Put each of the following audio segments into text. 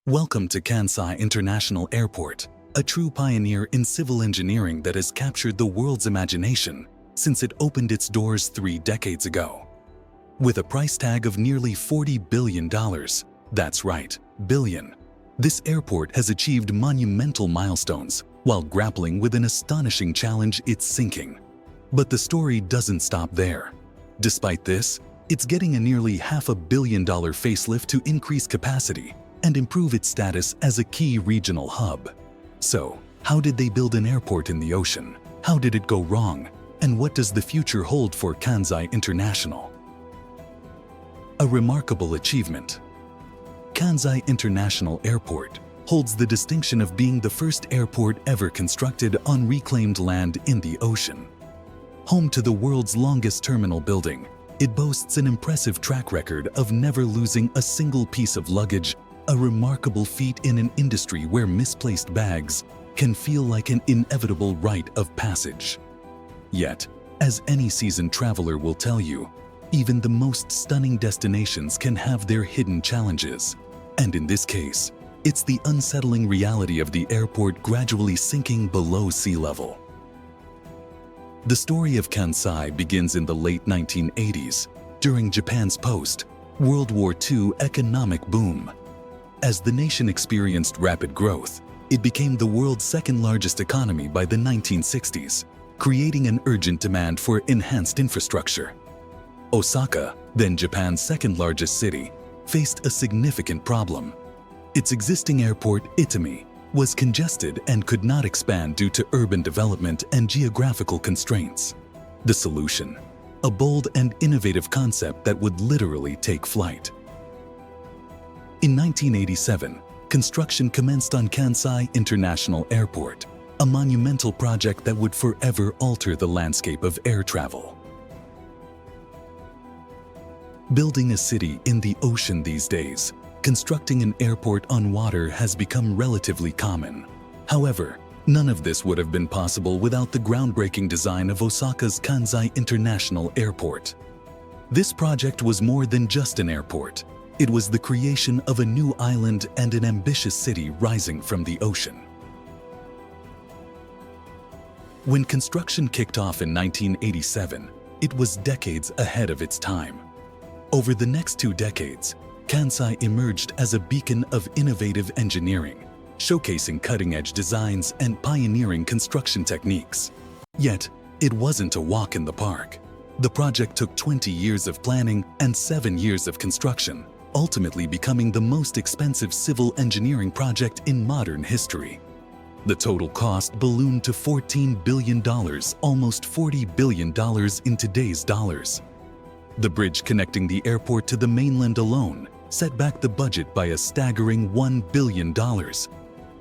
Welcome to Kansai International Airport, a true pioneer in civil engineering that has captured the world's imagination since it opened its doors 3 decades ago. With a price tag of nearly $40 billion, that's right, billion, this airport has achieved monumental milestones while grappling with an astonishing challenge: it's sinking. But the story doesn't stop there. Despite this, it's getting a nearly $500 million facelift to increase capacity and improve its status as a key regional hub. So, how did they build an airport in the ocean? How did it go wrong? And what does the future hold for Kansai International? A remarkable achievement. Kansai International Airport holds the distinction of being the first airport ever constructed on reclaimed land in the ocean. Home to the world's longest terminal building, it boasts an impressive track record of never losing a single piece of luggage, a remarkable feat in an industry where misplaced bags can feel like an inevitable rite of passage. Yet, as any seasoned traveler will tell you, even the most stunning destinations can have their hidden challenges. And in this case, it's the unsettling reality of the airport gradually sinking below sea level. The story of Kansai begins in the late 1980s, during Japan's post-World War II economic boom. As the nation experienced rapid growth, it became the world's second-largest economy by the 1960s, creating an urgent demand for enhanced infrastructure. Osaka, then Japan's second-largest city, faced a significant problem. Its existing airport, Itami, was congested and could not expand due to urban development and geographical constraints. The solution: a bold and innovative concept that would literally take flight. In 1987, construction commenced on Kansai International Airport, a monumental project that would forever alter the landscape of air travel. Building a city in the ocean these days, constructing an airport on water has become relatively common. However, none of this would have been possible without the groundbreaking design of Osaka's Kansai International Airport. This project was more than just an airport. It was the creation of a new island and an ambitious city rising from the ocean. When construction kicked off in 1987, it was decades ahead of its time. Over the next 2 decades, Kansai emerged as a beacon of innovative engineering, showcasing cutting-edge designs and pioneering construction techniques. Yet, it wasn't a walk in the park. The project took 20 years of planning and 7 years of construction, ultimately becoming the most expensive civil engineering project in modern history. The total cost ballooned to $14 billion, almost $40 billion in today's dollars. The bridge connecting the airport to the mainland alone set back the budget by a staggering $1 billion.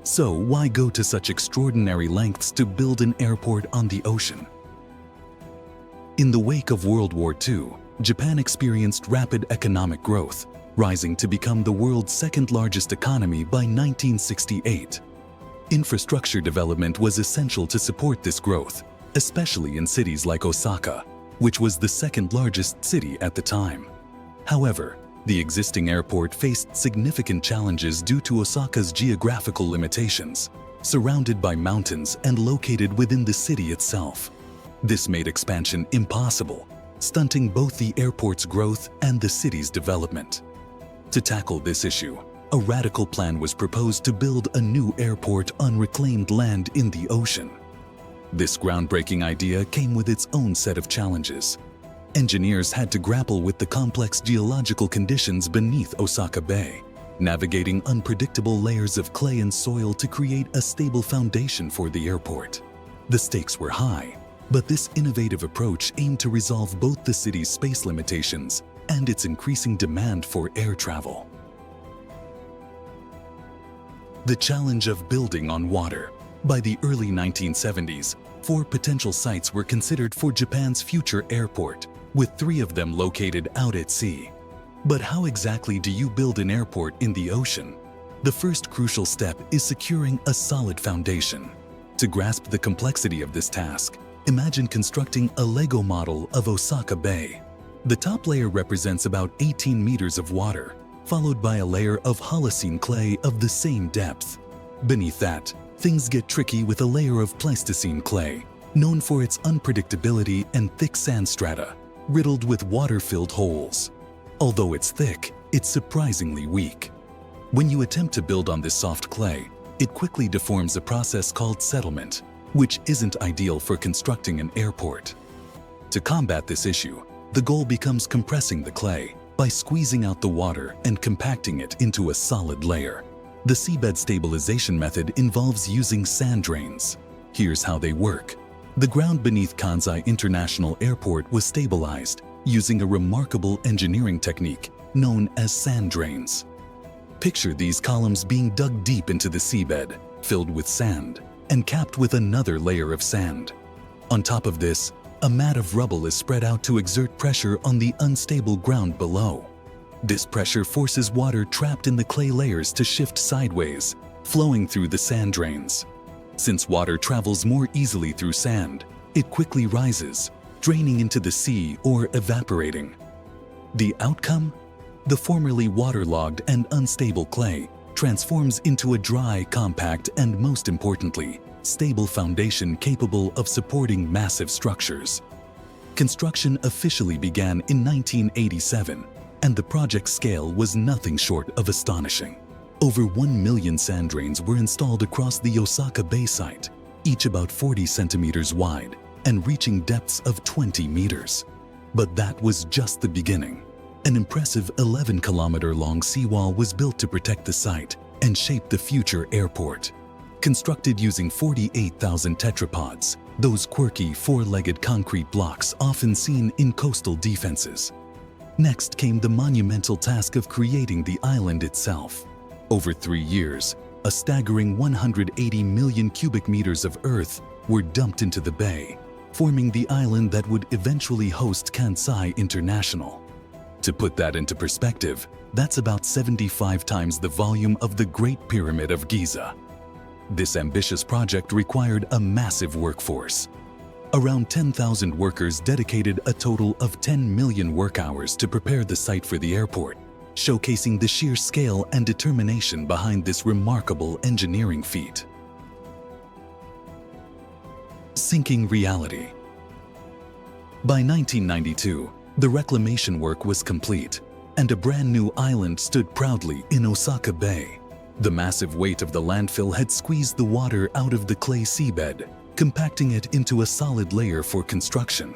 So why go to such extraordinary lengths to build an airport on the ocean? In the wake of World War II, Japan experienced rapid economic growth, rising to become the world's second-largest economy by 1968. Infrastructure development was essential to support this growth, especially in cities like Osaka, which was the second-largest city at the time. However, the existing airport faced significant challenges due to Osaka's geographical limitations, surrounded by mountains and located within the city itself. This made expansion impossible, stunting both the airport's growth and the city's development. To tackle this issue, a radical plan was proposed to build a new airport on reclaimed land in the ocean. This groundbreaking idea came with its own set of challenges. Engineers had to grapple with the complex geological conditions beneath Osaka Bay, navigating unpredictable layers of clay and soil to create a stable foundation for the airport. The stakes were high, but this innovative approach aimed to resolve both the city's space limitations and its increasing demand for air travel. The challenge of building on water. By the early 1970s, 4 potential sites were considered for Japan's future airport, with 3 of them located out at sea. But how exactly do you build an airport in the ocean? The first crucial step is securing a solid foundation. To grasp the complexity of this task, imagine constructing a Lego model of Osaka Bay. The top layer represents about 18 meters of water, followed by a layer of Holocene clay of the same depth. Beneath that, things get tricky with a layer of Pleistocene clay, known for its unpredictability and thick sand strata, riddled with water-filled holes. Although it's thick, it's surprisingly weak. When you attempt to build on this soft clay, it quickly deforms a process called settlement, which isn't ideal for constructing an airport. To combat this issue, the goal becomes compressing the clay by squeezing out the water and compacting it into a solid layer. The seabed stabilization method involves using sand drains. Here's how they work. The ground beneath Kansai International Airport was stabilized using a remarkable engineering technique known as sand drains. Picture these columns being dug deep into the seabed, filled with sand, and capped with another layer of sand. On top of this, a mat of rubble is spread out to exert pressure on the unstable ground below. This pressure forces water trapped in the clay layers to shift sideways, flowing through the sand drains. Since water travels more easily through sand, it quickly rises, draining into the sea or evaporating. The outcome? The formerly waterlogged and unstable clay transforms into a dry, compact, and most importantly, stable foundation capable of supporting massive structures. Construction officially began in 1987, and the project's scale was nothing short of astonishing. Over 1 million sand drains were installed across the Osaka Bay site, each about 40 centimeters wide and reaching depths of 20 meters. But that was just the beginning. An impressive 11-kilometer-long seawall was built to protect the site and shape the future airport. Constructed using 48,000 tetrapods, those quirky four-legged concrete blocks often seen in coastal defenses. Next came the monumental task of creating the island itself. Over 3 years, a staggering 180 million cubic meters of earth were dumped into the bay, forming the island that would eventually host Kansai International. To put that into perspective, that's about 75 times the volume of the Great Pyramid of Giza. This ambitious project required a massive workforce. Around 10,000 workers dedicated a total of 10 million work hours to prepare the site for the airport, showcasing the sheer scale and determination behind this remarkable engineering feat. Sinking reality. By 1992, the reclamation work was complete, and a brand new island stood proudly in Osaka Bay. The massive weight of the landfill had squeezed the water out of the clay seabed, compacting it into a solid layer for construction.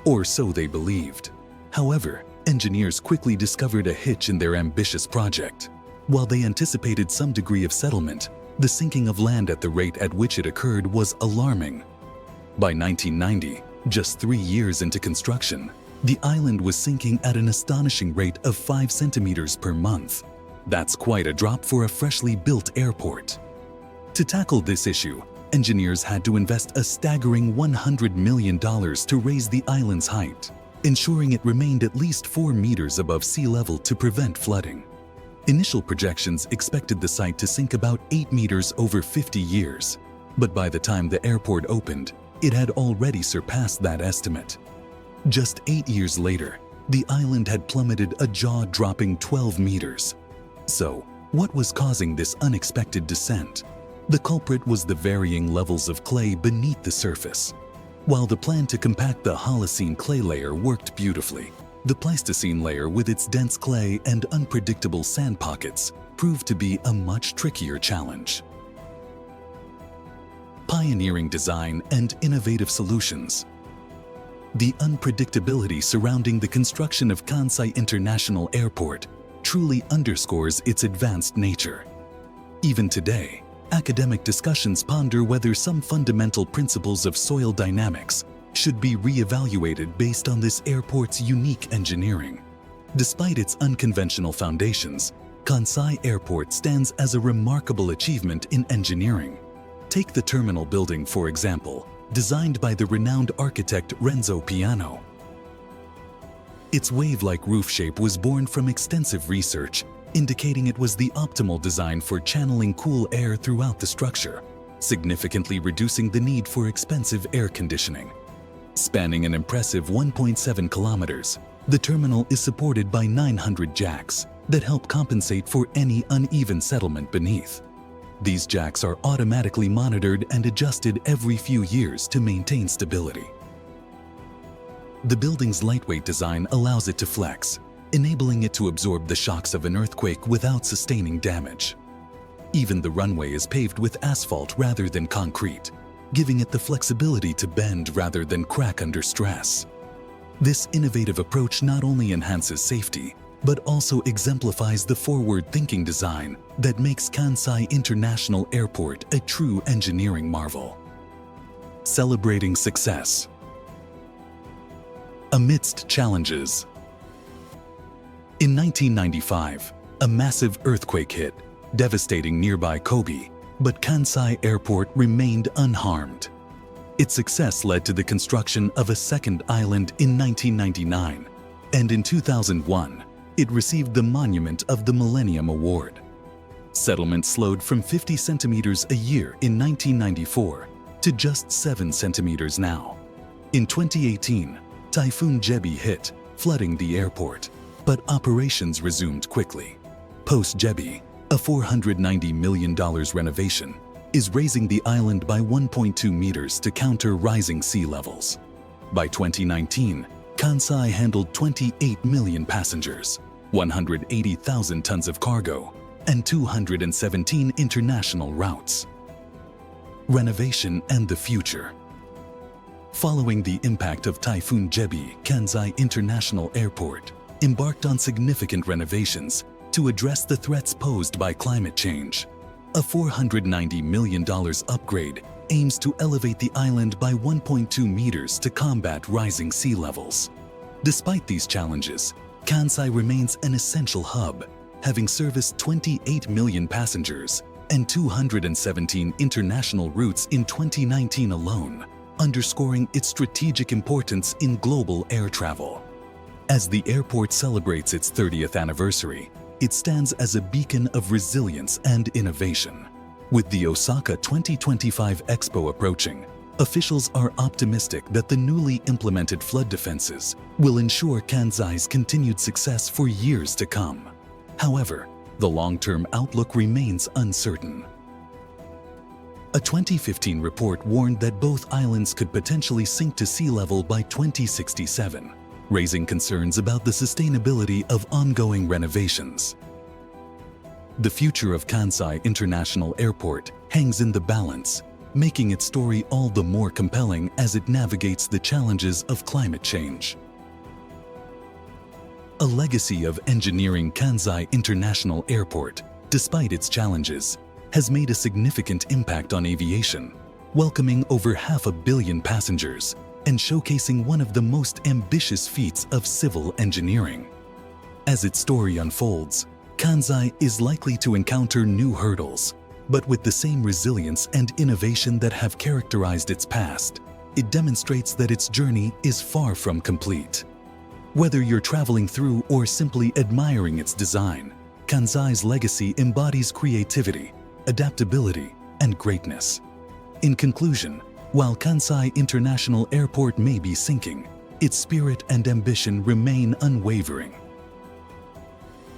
Or so they believed. However, engineers quickly discovered a hitch in their ambitious project. While they anticipated some degree of settlement, the sinking of land at the rate at which it occurred was alarming. By 1990, just 3 years into construction, the island was sinking at an astonishing rate of 5 centimeters per month. That's quite a drop for a freshly built airport. To tackle this issue, engineers had to invest a staggering $100 million to raise the island's height, ensuring it remained at least 4 meters above sea level to prevent flooding. Initial projections expected the site to sink about 8 meters over 50 years, but by the time the airport opened, it had already surpassed that estimate. Just 8 years later, the island had plummeted a jaw-dropping 12 meters. So, what was causing this unexpected descent? The culprit was the varying levels of clay beneath the surface. While the plan to compact the Holocene clay layer worked beautifully, the Pleistocene layer with its dense clay and unpredictable sand pockets proved to be a much trickier challenge. Pioneering design and innovative solutions. The unpredictability surrounding the construction of Kansai International Airport truly underscores its advanced nature. Even today, academic discussions ponder whether some fundamental principles of soil dynamics should be re-evaluated based on this airport's unique engineering. Despite its unconventional foundations, Kansai Airport stands as a remarkable achievement in engineering. Take the terminal building, for example, designed by the renowned architect Renzo Piano. Its wave-like roof shape was born from extensive research, indicating it was the optimal design for channeling cool air throughout the structure, significantly reducing the need for expensive air conditioning. Spanning an impressive 1.7 kilometers, the terminal is supported by 900 jacks, that help compensate for any uneven settlement beneath. These jacks are automatically monitored and adjusted every few years to maintain stability. The building's lightweight design allows it to flex, enabling it to absorb the shocks of an earthquake without sustaining damage. Even the runway is paved with asphalt rather than concrete, giving it the flexibility to bend rather than crack under stress. This innovative approach not only enhances safety, but also exemplifies the forward-thinking design that makes Kansai International Airport a true engineering marvel. Celebrating success amidst challenges. In 1995, a massive earthquake hit, devastating nearby Kobe, but Kansai Airport remained unharmed. Its success led to the construction of a second island in 1999, and in 2001, it received the Monument of the Millennium Award. Settlement slowed from 50 centimeters a year in 1994 to just 7 centimeters now. In 2018, Typhoon Jebi hit, flooding the airport, but operations resumed quickly. Post-Jebi, a $490 million renovation is raising the island by 1.2 meters to counter rising sea levels. By 2019, Kansai handled 28 million passengers, 180,000 tons of cargo, and 217 international routes. Renovation and the future. Following the impact of Typhoon Jebi, Kansai International Airport embarked on significant renovations to address the threats posed by climate change. A $490 million upgrade aims to elevate the island by 1.2 meters to combat rising sea levels. Despite these challenges, Kansai remains an essential hub, having serviced 28 million passengers and 217 international routes in 2019 alone, underscoring its strategic importance in global air travel. As the airport celebrates its 30th anniversary, it stands as a beacon of resilience and innovation. With the Osaka 2025 Expo approaching, officials are optimistic that the newly implemented flood defenses will ensure Kansai's continued success for years to come. However, the long-term outlook remains uncertain. A 2015 report warned that both islands could potentially sink to sea level by 2067, raising concerns about the sustainability of ongoing renovations. The future of Kansai International Airport hangs in the balance, making its story all the more compelling as it navigates the challenges of climate change. A legacy of engineering, Kansai International Airport, despite its challenges, has made a significant impact on aviation, welcoming over 500 million passengers and showcasing one of the most ambitious feats of civil engineering. As its story unfolds, Kansai is likely to encounter new hurdles, but with the same resilience and innovation that have characterized its past, it demonstrates that its journey is far from complete. Whether you're traveling through or simply admiring its design, Kansai's legacy embodies creativity, adaptability, and greatness. In conclusion, while Kansai International Airport may be sinking, its spirit and ambition remain unwavering.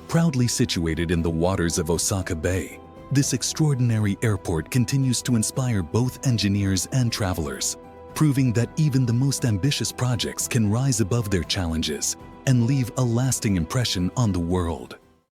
Proudly situated in the waters of Osaka Bay, this extraordinary airport continues to inspire both engineers and travelers, proving that even the most ambitious projects can rise above their challenges and leave a lasting impression on the world.